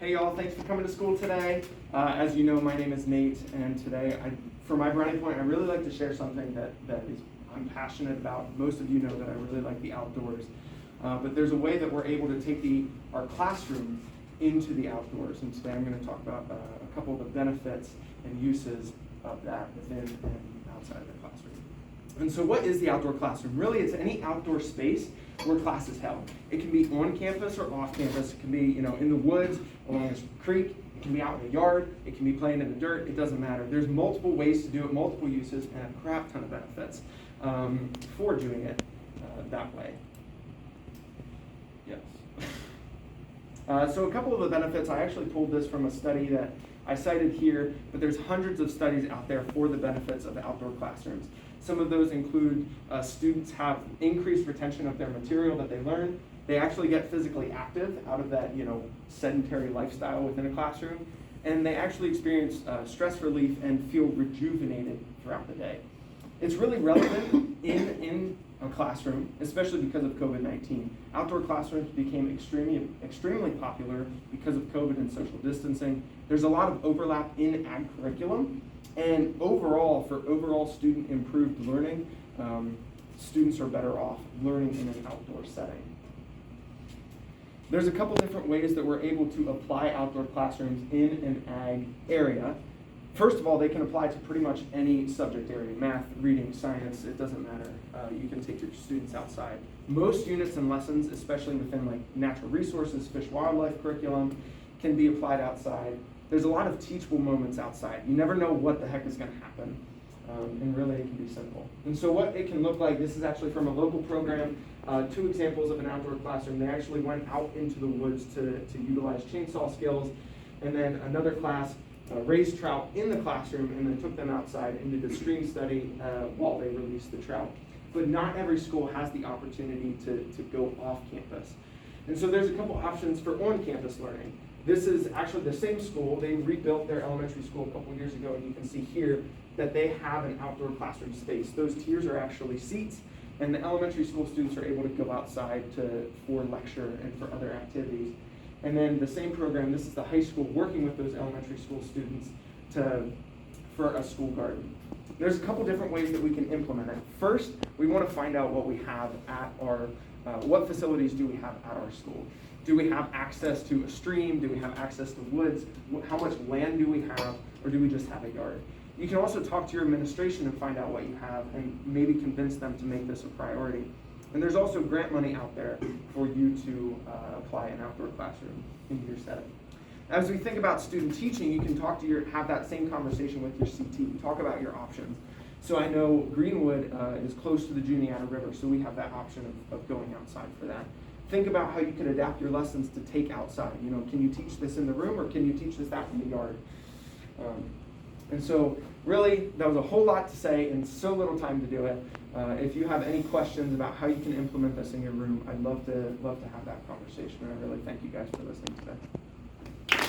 Hey y'all, thanks for coming to school today. As you know, my name is Nate, and today, for my brownie point, I really like to share something I'm passionate about. Most of you know that I really like the outdoors. But there's a way that we're able to take our classroom into the outdoors, and today I'm going to talk about a couple of the benefits and uses of that within and outside of the classroom. And so what is the outdoor classroom? Really, it's any outdoor space where class is held. It can be on campus or off campus. It can be, in the woods, along a creek. It can be out in the yard. It can be playing in the dirt. It doesn't matter. There's multiple ways to do it, multiple uses, and a crap ton of benefits for doing it that way. Yes. So a couple of the benefits, I actually pulled this from a study that I cited here, but there's hundreds of studies out there for the benefits of outdoor classrooms. Some of those include students have increased retention of their material that they learn. They actually get physically active out of that, sedentary lifestyle within a classroom, and they actually experience stress relief and feel rejuvenated throughout the day. It's really relevant in a classroom, especially because of COVID-19. Outdoor classrooms became extremely popular because of COVID and social distancing. There's a lot of overlap in ag curriculum, and for overall student improved learning, students are better off learning in an outdoor setting. There's a couple different ways that we're able to apply outdoor classrooms in an ag area. First of all, they can apply to pretty much any subject area, math, reading, science, it doesn't matter. You can take your students outside. Most units and lessons, especially within natural resources, fish, wildlife curriculum, can be applied outside. There's a lot of teachable moments outside. You never know what the heck is going to happen, and really it can be simple. And so what it can look like, this is actually from a local program, 2 examples of an outdoor classroom. They actually went out into the woods to utilize chainsaw skills, and then another class raised trout in the classroom and then took them outside and did a stream study while they released the trout. But not every school has the opportunity to go off campus. And so there's a couple options for on-campus learning. This is actually the same school. They rebuilt their elementary school a couple years ago, and you can see here that they have an outdoor classroom space. Those tiers are actually seats, and the elementary school students are able to go outside for lecture and for other activities. And then the same program, this is the high school working with those elementary school students for a school garden. There's a couple different ways that we can implement it. First, we want to find out what we have at what facilities do we have at our school? Do we have access to a stream? Do we have access to woods? How much land do we have? Or do we just have a yard? You can also talk to your administration and find out what you have and maybe convince them to make this a priority. And there's also grant money out there for you to apply an outdoor classroom into your setting. As we think about student teaching, you can have that same conversation with your CT. Talk about your options. So I know Greenwood is close to the Juniata River, so we have that option of going outside for that. Think about how you can adapt your lessons to take outside. Can you teach this in the room or can you teach this out in the yard? And so really, that was a whole lot to say in so little time to do it. If you have any questions about how you can implement this in your room, I'd love to have that conversation. And I really thank you guys for listening today.